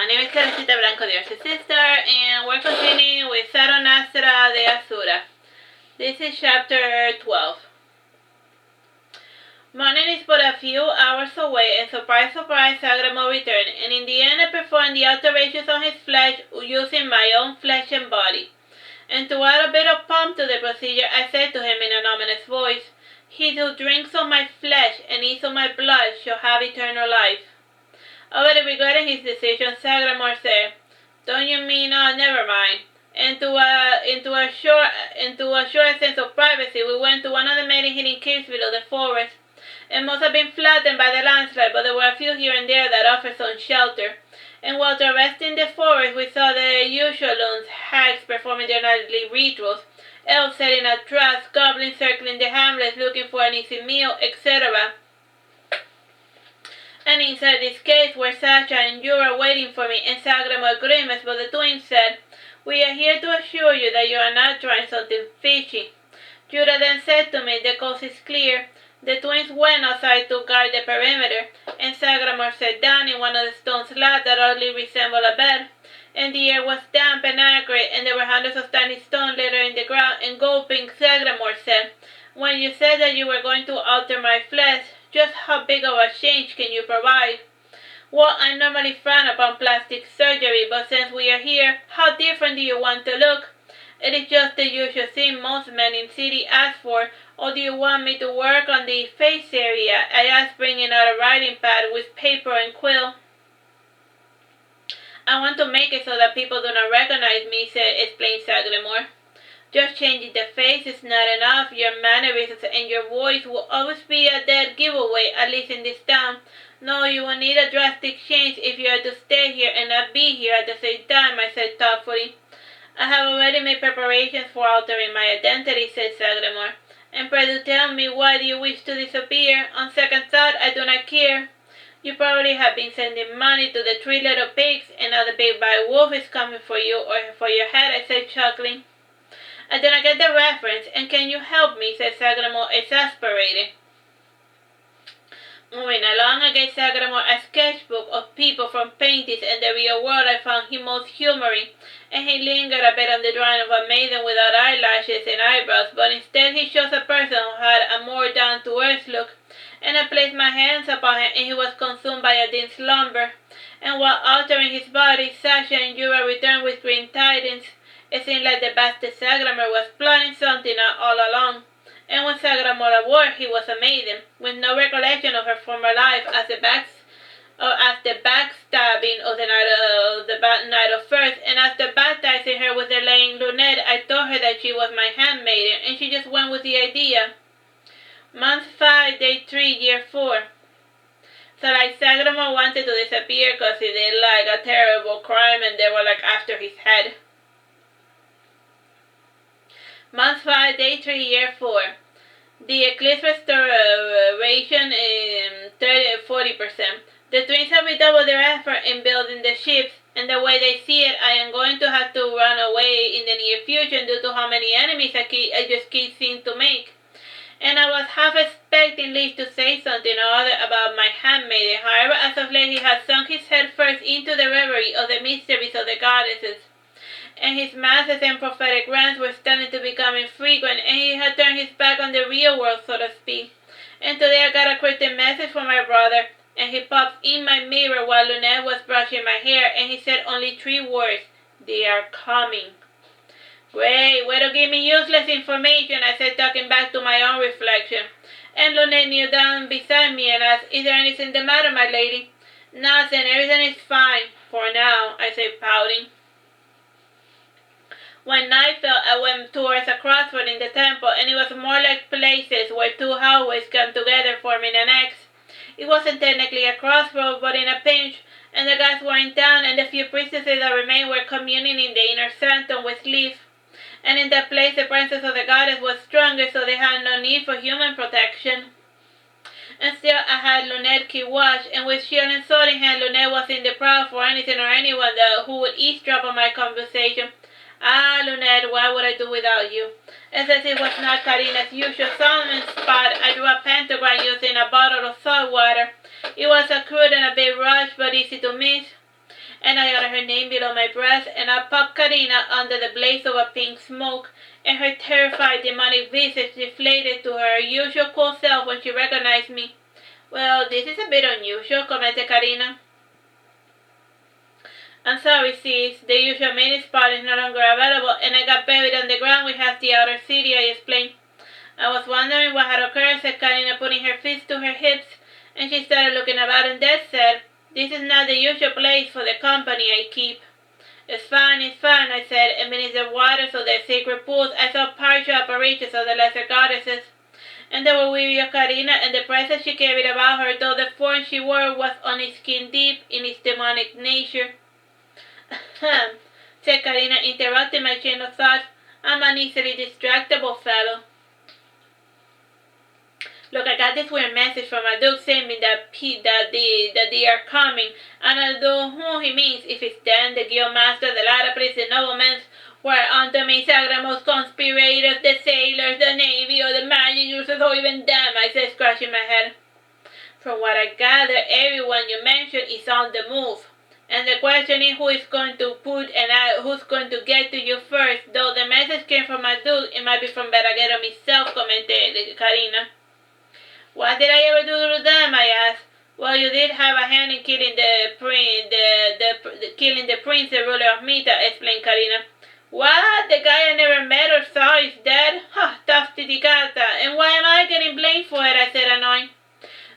name is Artsy, sister, and we're continuing with Saturnastra, Deasura. This is chapter 12. Morning is but a few hours away, and surprise, surprise, Sagramo returned, and in the end I performed the alterations on his flesh using my own flesh and body. And to add a bit of pomp to the procedure, I said to him in an ominous voice, "He who drinks of my flesh and eats of my blood shall have eternal life." Already regretting his decision, Sagramor said, "Don't you mean, never mind." And to assure a sense of privacy, we went to one of the many hidden caves below the forest. It must have been flattened by the landslide, but there were a few here and there that offered some shelter. And while traversing the forest, we saw the usual loons, hags performing their nightly rituals, elves setting up traps, goblins circling the hamlets looking for an easy meal, etc. And inside this cave were Sasha and Jura waiting for me, and Sagramor grimaced, but the twins said, "We are here to assure you that you are not trying something fishy." Jura then said to me, "The coast is clear." The twins went outside to guard the perimeter, and Sagramor sat down in one of the stone slabs that oddly resembled a bed. And the air was damp and acrid, and there were hundreds of tiny stones littering the ground, and gulping, Sagramor said, "When you said that you were going to alter my flesh, just how big of a change can you provide?" "Well, I normally frown upon plastic surgery, but since we are here, how different do you want to look? It is just the usual thing most men in city ask for, or do you want me to work on the face area?" I asked, bringing out a writing pad with paper and quill. "I want to make it so that people do not recognize me," explained Sagramor. "Just changing the face is not enough. Your mannerisms and your voice will always be a dead giveaway, at least in this town. No, you will need a drastic change if you are to stay here and not be here at the same time," I said thoughtfully. "I have already made preparations for altering my identity," said Sagramor. "And pray do tell me, why do you wish to disappear? On second thought, I do not care. You probably have been sending money to the 3 little pigs, and now the big bad wolf is coming for you or for your head," I said, chuckling. "I do not get the reference, and can you help me?" said Sagramor, exasperated. Moving along, I gave Sagramor a sketchbook of people from paintings and the real world I found him most humoring, and he lingered a bit on the drawing of a maiden without eyelashes and eyebrows, but instead he chose a person who had a more down-to-earth look, and I placed my hands upon him, and he was consumed by a deep slumber. And while altering his body, Sasha and Jura returned with green tidings. It seemed like the bastard Sagramor was plotting something all along. And when Sagramor awoke, he was a maiden, with no recollection of her former life as the backstabbing of the night of first, and after baptizing her with the laying lunette, I told her that she was my handmaiden, and she just went with the idea. Month 5, day 3, year 4. So like Sagramor wanted to disappear because he did like a terrible crime, and they were like after his head. Month 5, day 3, year 4. The eclipse restoration is 40%. The twins have redoubled their effort in building the ships, and the way they see it, I am going to have to run away in the near future due to how many enemies I just keep seeing to make. And I was half expecting Leaf to say something or other about my handmaiden. However, as of late, he has sunk his head first into the reverie of the mysteries of the goddesses, and his masses and prophetic rants were starting to become infrequent, and he had turned his back on the real world, so to speak. And today I got a cryptic message from my brother, and he popped in my mirror while Lunette was brushing my hair, and he said only 3 words: "They are coming." "Great, way to give me useless information," I said, talking back to my own reflection. And Lunette kneeled down beside me and asked, "Is there anything the matter, my lady?" "Nothing, everything is fine, for now," I said, pouting. When night fell, I went towards a crossroad in the temple, and it was more like places where 2 hallways come together forming an X. It wasn't technically a crossroad, but in a pinch, and the guys were in town, and the few priestesses that remained were communing in the inner sanctum with Leaf. And in that place the presence of the goddess was stronger, so they had no need for human protection. And still I had Lunette keep watch, and with shield and sword in hand, Lunette was in the prowl for anything or anyone who would eavesdrop on my conversation. "Ah, Lunette, what would I do without you?" And since it was not Karina's usual summon spot, I drew a pentagram using a bottle of salt water. It was a crude and a bit rushed, but easy to miss. and I uttered her name below my breath, and I popped Karina under the blaze of a pink smoke, and her terrified demonic visage deflated to her usual cool self when she recognized me. Well, this is a bit unusual, commented Karina. I'm sorry, sis. The usual mini spot is no longer available, and I got buried on the ground we have the outer city, I explained. I was wondering what had occurred, said Karina, putting her fists to her hips, and she started looking about and then said, this is not the usual place for the company I keep. It's fine, I said, and beneath the waters of their sacred pools I saw partial apparitions of the lesser goddesses. And they were weary of Karina and the presence she carried about her, though the form she wore was only skin deep in its demonic nature. Said Karina, interrupting my chain of thought. I'm an easily distractible fellow. Look, I got this weird message from a duke saying that they are coming, and I don't know who he means, if it's them, the guild master, the ladder priest, the noblemen, where unto me sagramos conspirators, the sailors, the navy, or the magic users, or even them, I said, scratching my head. From what I gather, everyone you mentioned is on the move. And the question is who is going to who's going to get to you first. Though the message came from a duke, it might be from Beraguero himself, commented Karina. What did I ever do to them? I asked. Well, you did have a hand in killing killing the prince, the ruler of Mita, explained Karina. What? The guy I never met or saw is dead? Huh, tough titicata. And why am I getting blamed for it? I said, annoyed.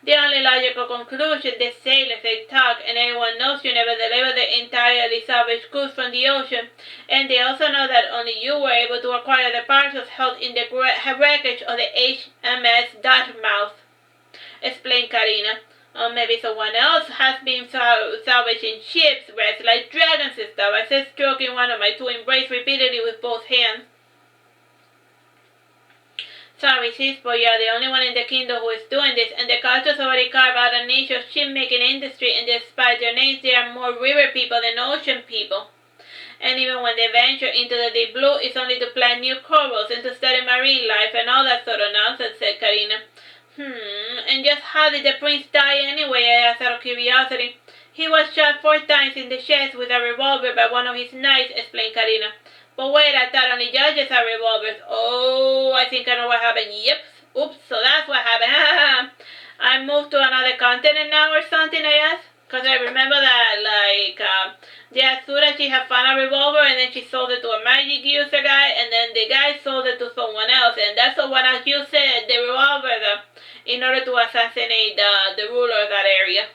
The only logical conclusion, the sailors, they talk, and everyone knows you never delivered the entirely salvaged goods from the ocean, and they also know that only you were able to acquire the parcels held in the wreckage of the HMS Dartmouth, explained Karina. Or maybe someone else has been salvaging ships, wrecked like dragons and stuff, I said, stroking one of my two embrace repeatedly with both hands. Sorry, sis, but you're the only one in the kingdom who is doing this, and the cultures already carve out a niche of ship-making industry, and despite their names, they are more river people than ocean people. And even when they venture into the deep blue, it's only to plant new corals and to study marine life and all that sort of nonsense, said Karina. And just how did the prince die anyway? I asked out of curiosity. He was shot 4 times in the chest with a revolver by one of his knights, explained Karina. But wait, I thought only judges have revolvers. Oh, I think I know what happened. Yep. Oops, so that's what happened. I moved to another continent now or something, I asked. Because I remember that, Deasura, she had found a revolver and then she sold it to a magic user guy, and then the guy sold it to someone else. And that's the one else used the revolver in order to assassinate the ruler of that area.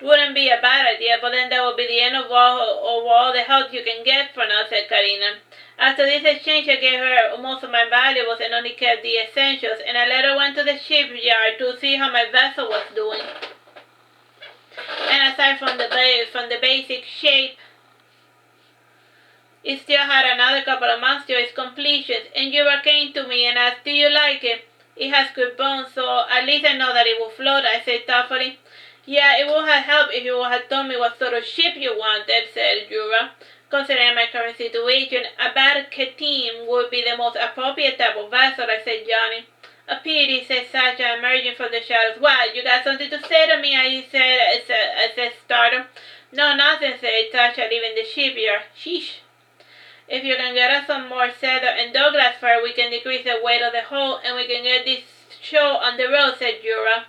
Wouldn't be a bad idea, but then that would be the end of all the help you can get from us, said Karina. After this exchange, I gave her most of my valuables and only kept the essentials, and I later went to the shipyard to see how my vessel was doing. And aside from the basic shape, it still had another couple of months to its completion, and Yura came to me and asked, do you like it? It has good bones, so at least I know that it will float, I said thoughtfully. Yeah, it would have helped if you had told me what sort of ship you wanted, said Yura. Considering my current situation, a Barketeam would be the most appropriate type of vessel, I said, Johnny. A pity, said Sasha, emerging from the shadows. What, you got something to say to me? I said, startled. No, nothing, said Sasha, leaving the shipyard. Sheesh. If you can get us some more cedar and Douglas fir, we can decrease the weight of the hull, and we can get this show on the road, said Yura.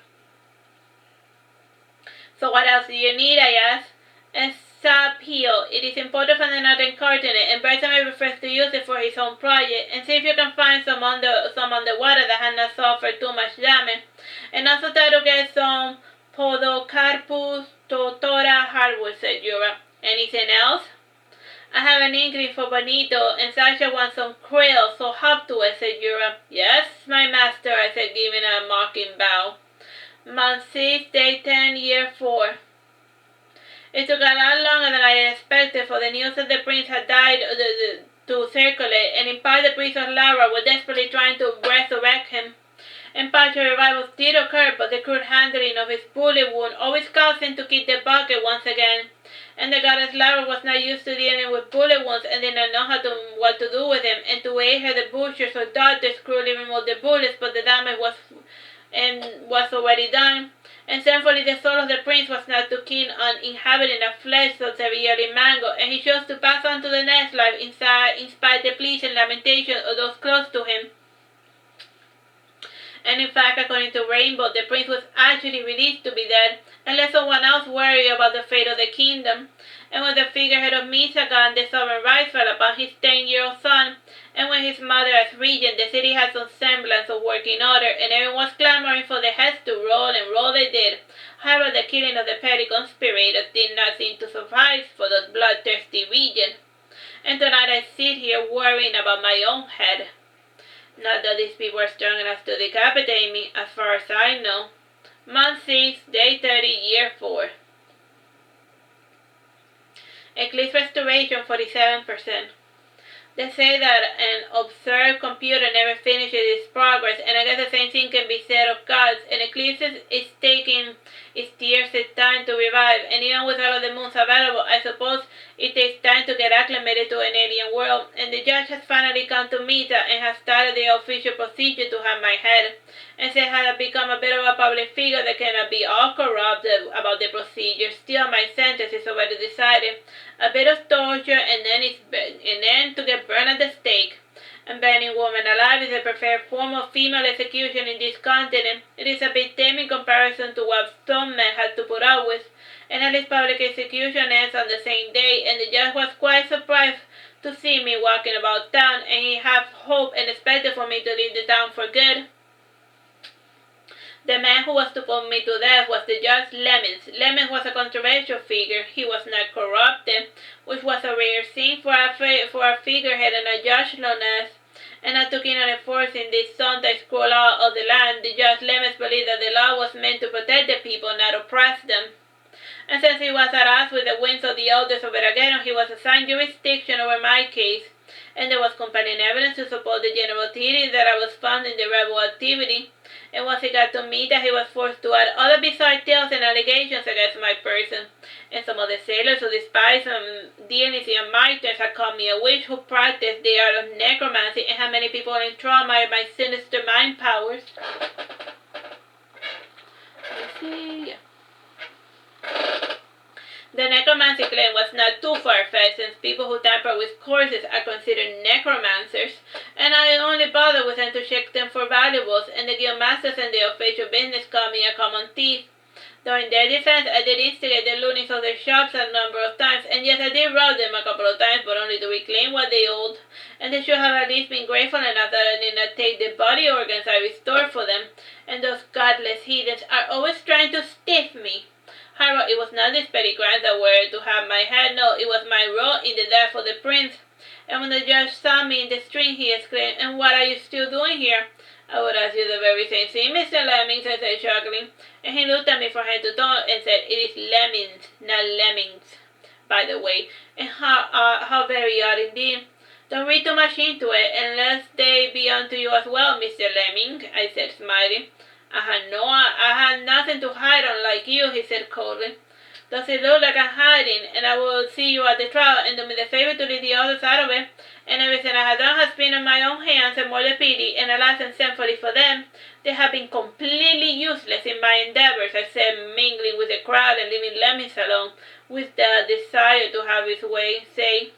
So what else do you need? I asked. A sub-heel. It is important for the northern continent, and Bertram prefers to use it for his own project, and see if you can find some underwater that has not suffered too much damage. And also try to get some Podocarpus totora hardwood, said Yura. Anything else? I have an inkling for Bonito, and Sasha wants some krill, so hop to it, said Yura. Yes, my master, I said, giving a mocking bow. Month 6, day 10, year 4. It took a lot longer than I had expected for the news that the prince had died to circulate, and in part the priests of Lara were desperately trying to resurrect him. In partial revivals did occur, but the crude handling of his bullet wound always caused him to kick the bucket once again. And the goddess Lara was not used to dealing with bullet wounds and did not know what to do with him, and to aid her the butchers or doctors cruelly removed the bullets, but the damage was already done. And thankfully the soul of the prince was not too keen on inhabiting a flesh so severely mangled, and he chose to pass on to the next life in spite the pleas and lamentations of those close to him. And in fact, according to Rainbow, the prince was actually released to be dead, and let someone else worry about the fate of the kingdom. And when the figurehead of Misagan, the sovereign right, fell upon his 10-year-old son, and when his mother as regent, the city had some semblance of working order, and everyone was clamoring for the heads to roll, and roll they did. However, the killing of the petty conspirators did not seem to suffice for the bloodthirsty regent. And tonight I sit here worrying about my own head. Not that these people are strong enough to decapitate me, as far as I know. Month 6, day 30, year 4. Eclipse restoration, 47%. They say that an observed computer never finishes its progress, and I guess the same thing can be said of gods. An eclipse is taking its years of time to revive, and even with all of the moons available, I suppose it takes time to get acclimated to an alien world, and the judge has finally come to Mita and has started the official procedure to have my head. And since I have become a bit of a public figure that cannot be all corrupted about the procedure, still my sentence is already decided. A bit of torture, and then to get burned at the stake. And burning women alive is the preferred form of female execution in this continent. It is a bit tame in comparison to what some men had to put up with. And at least public execution ends on the same day, and the judge was quite surprised to see me walking about town, and he had hoped and expected for me to leave the town for good. The man who was to put me to death was the Judge Lemons. Lemons was a controversial figure. He was not corrupted, which was a rare thing for a figurehead and a judgelessness. And I took in on enforcing this Sunday school law of the land. The Judge Lemons believed that the law was meant to protect the people, not oppress them. And since he was at odds with the winds of the elders of Verageno, he was assigned jurisdiction over my case. And there was compelling evidence to support the general theory that I was found in the rebel activity. And once it got to me that he was forced to add other bizarre tales and allegations against my person. And some of the sailors who despise deity and my terms had called me a witch who practiced the art of necromancy and had many people in trauma by my sinister mind powers. Let's see. The necromancy claim was not too far-fetched, since people who tamper with corpses are considered necromancers, and I only bother with them to check them for valuables, and the guildmasters and the official business call me a common thief. Though in their defense, I did instigate the loonies of their shops a number of times, and yes, I did rob them a couple of times, but only to reclaim what they owed, and they should have at least been grateful enough that I did not take the body organs I restored for them, and those godless heathens are always trying to stiff me. However, it was not these petty crimes that were to have my head, no, it was my role in the death of the prince. And when the judge saw me in the street, he exclaimed, "And what are you still doing here?" "I would ask you the very same thing, Mr. Lemmings," I said, chuckling. And he looked at me from head to toe and said, "It is Lemmings, not Lemmings, by the way." And how very odd indeed. "Don't read too much into it, unless they be unto you as well, Mr. Lemming," I said, smiling. I had nothing to hide, unlike you," he said coldly. "Does it look like I'm hiding, and I will see you at the trial, and do me the favor to leave the others out of it? And everything I have done has been on my own hands, and more the pity, and alas, and thankfully for them, they have been completely useless in my endeavors," I said, mingling with the crowd and leaving Lemmings alone, with the desire to have his way, say.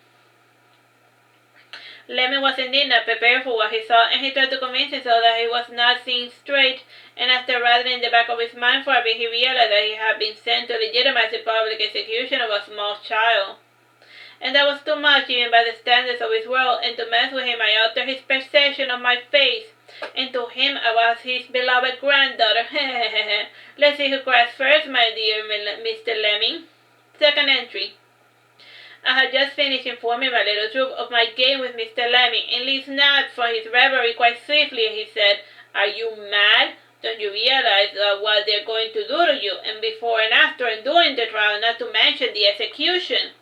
Lemon was indeed not prepared for what he saw, and he tried to convince himself that he was not seeing straight, and after rattling in the back of his mind for a bit, he realized that he had been sent to legitimize the public execution of a small child. And that was too much, even by the standards of his world, and to mess with him I altered his perception of my face, and to him I was his beloved granddaughter. Let's see who cries first, my dear Mr. Lemming. Second entry. I had just finished informing my little troop of my game with Mr. Lemming, and Lee snapped from his reverie quite swiftly, and he said, "Are you mad? Don't you realize what they're going to do to you, and before and after and during the trial, not to mention the execution?"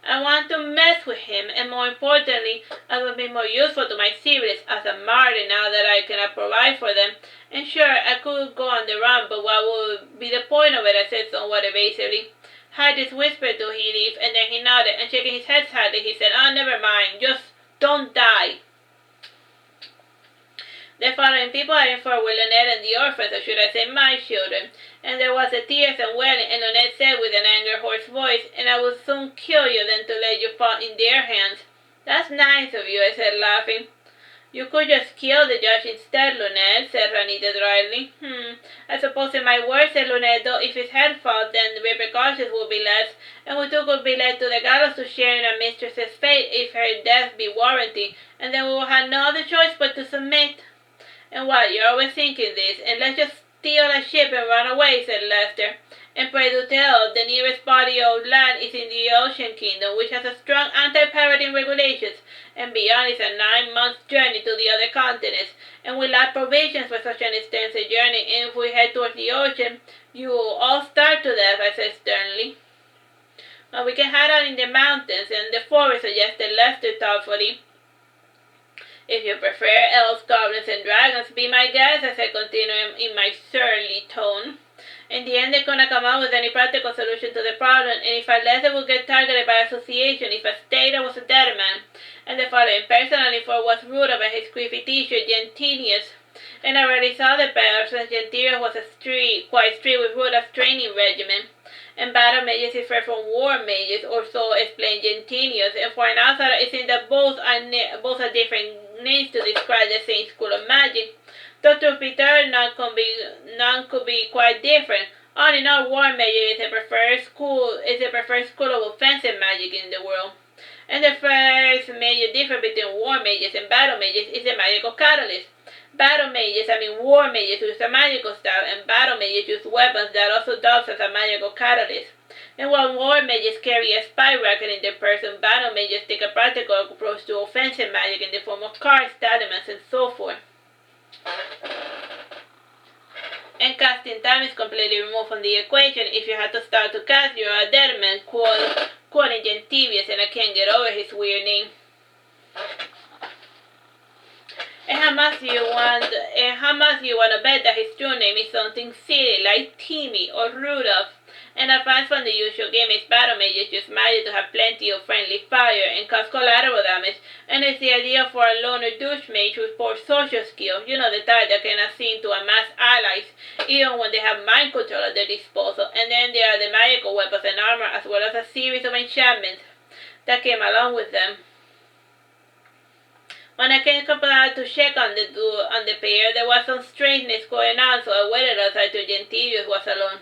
I want to mess with him, and more importantly, I will be more useful to my series as a martyr now that I cannot provide for them. And sure, I could go on the run, but what would be the point of it? I said somewhat evasively. Hardis whispered to Heath, and then he nodded, and shaking his head sadly, he said, "Oh, never mind, just don't die." The following people I informed were Lynette and the orphans, or should I say my children. And there was a tears and wailing, and Lynette said with an angry, hoarse voice, and I will soon kill you than to let you fall in their hands. That's nice of you, I said, laughing. You could just kill the judge instead, Lynette, said Juanita dryly. I suppose it might work, said Lynette, though if his head falls, then the repercussions will be less, and we two could be led to the gallows to share in our mistress's fate if her death be warranted, and then we will have no other choice but to submit. And what, you're always thinking this, and let's just steal a ship and run away, said Lester. And pray do tell, the nearest body of land is in the Ocean Kingdom, which has a strong anti-pirating regulations, and beyond is a 9-month journey to the other continents, and we lack provisions for such an extensive journey, and if we head towards the ocean, you will all starve to death, I said sternly. Well, we can hide out in the mountains and the forest, suggested Lester thoughtfully. If you prefer elves, goblins, and dragons, be my guest, I said, continuing in my surly tone. In the end, they couldn't come up with any practical solution to the problem, and if I left, they would get targeted by association if I stayed, I was a dead man. And the following personally for was Rudolph and his creepy teacher, Gentinius. And I already saw the better, since Gentinius was quite strict with Rudolph's training regimen. And battle mages differ from war mages, or so explained Gentinius, and for an outsider it seems that both are different names to describe the same school of magic. Though to be told, none could be quite different. All in all, war magic is the preferred school of offensive magic in the world. And the first major difference between war mages and battle mages is the magical catalyst. War mages use a magical staff, and battle mages use weapons that also doubles as a magical catalyst. And while war mages carry a spy racket in their person, battle mages take a practical approach to offensive magic in the form of cards, talismans, and so forth. And casting time is completely removed from the equation. If you had to start to cast, you're a dead man, quoting Gentivius, and I can't get over his weird name. And how much do you want to bet that his true name is something silly like Timmy or Rudolph? And advanced from the usual gimmick, battle mages use magic to have plenty of friendly fire and cause collateral damage, and it's the idea for a loner douche mage with poor social skills, the type that cannot seem to amass allies, even when they have mind control at their disposal. And then there are the magical weapons and armor, as well as a series of enchantments that came along with them. When I came to check on the pair, there was some strangeness going on, so I waited outside till Gentilius was alone.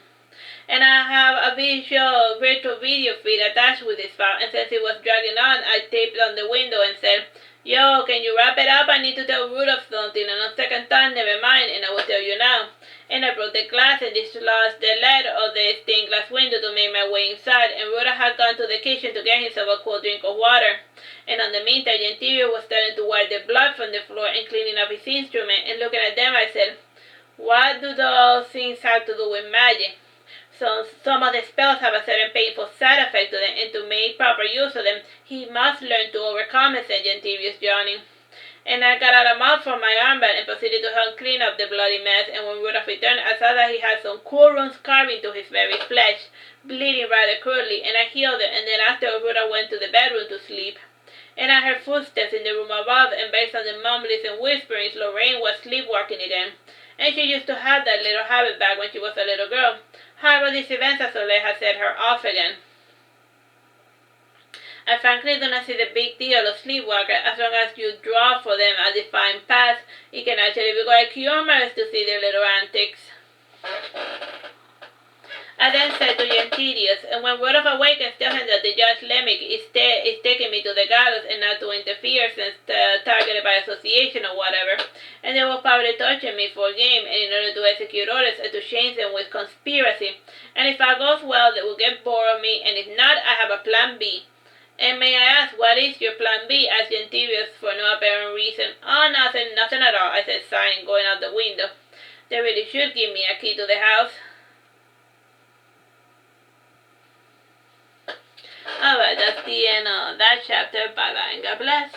And I have a virtual video feed attached with this file, and since it was dragging on, I taped on the window and said, "Yo, can you wrap it up? I need to tell Rudolph something, and on second thought, never mind, and I will tell you now." And I broke the glass and dislodged the lead of the stained glass window to make my way inside, and Rudolph had gone to the kitchen to get himself a cold drink of water. And on the meantime, Gentilius was starting to wipe the blood from the floor and cleaning up his instrument, and looking at them, I said, "What do those things have to do with magic?" So some of the spells have a certain painful side effect to them, and to make proper use of them, he must learn to overcome it, said Gentilius, yawning. And I got out a mop from my armband and proceeded to help clean up the bloody mess, and when Rudolph returned, I saw that he had some cool runes carved into his very flesh, bleeding rather cruelly, and I healed it, and then after Rudolph went to the bedroom to sleep. And I heard footsteps in the room above, and based on the mumblings and whisperings, Lorraine was sleepwalking again. And she used to have that little habit back when she was a little girl. However, these events at Soleil had set her off again. I frankly do not see the big deal of sleepwalker. As long as you draw for them a defined path, it can actually be quite humorous to see their little antics. I then said to Gentilius, "And when Rudolph awakens, tell him that the Judge Lemick is taking me to the gallows and not to interfere since targeted by association or whatever. And they will probably torture me for game, and in order to execute orders and to change them with conspiracy. And if all goes well, they will get bored of me, and if not, I have a plan B." "And may I ask, what is your plan B?" asked Gentilius for no apparent reason. "Oh, nothing at all," I said, sighing, going out the window. "They really should give me a key to the house." Alright, that's the end of that chapter. Bye bye and God bless.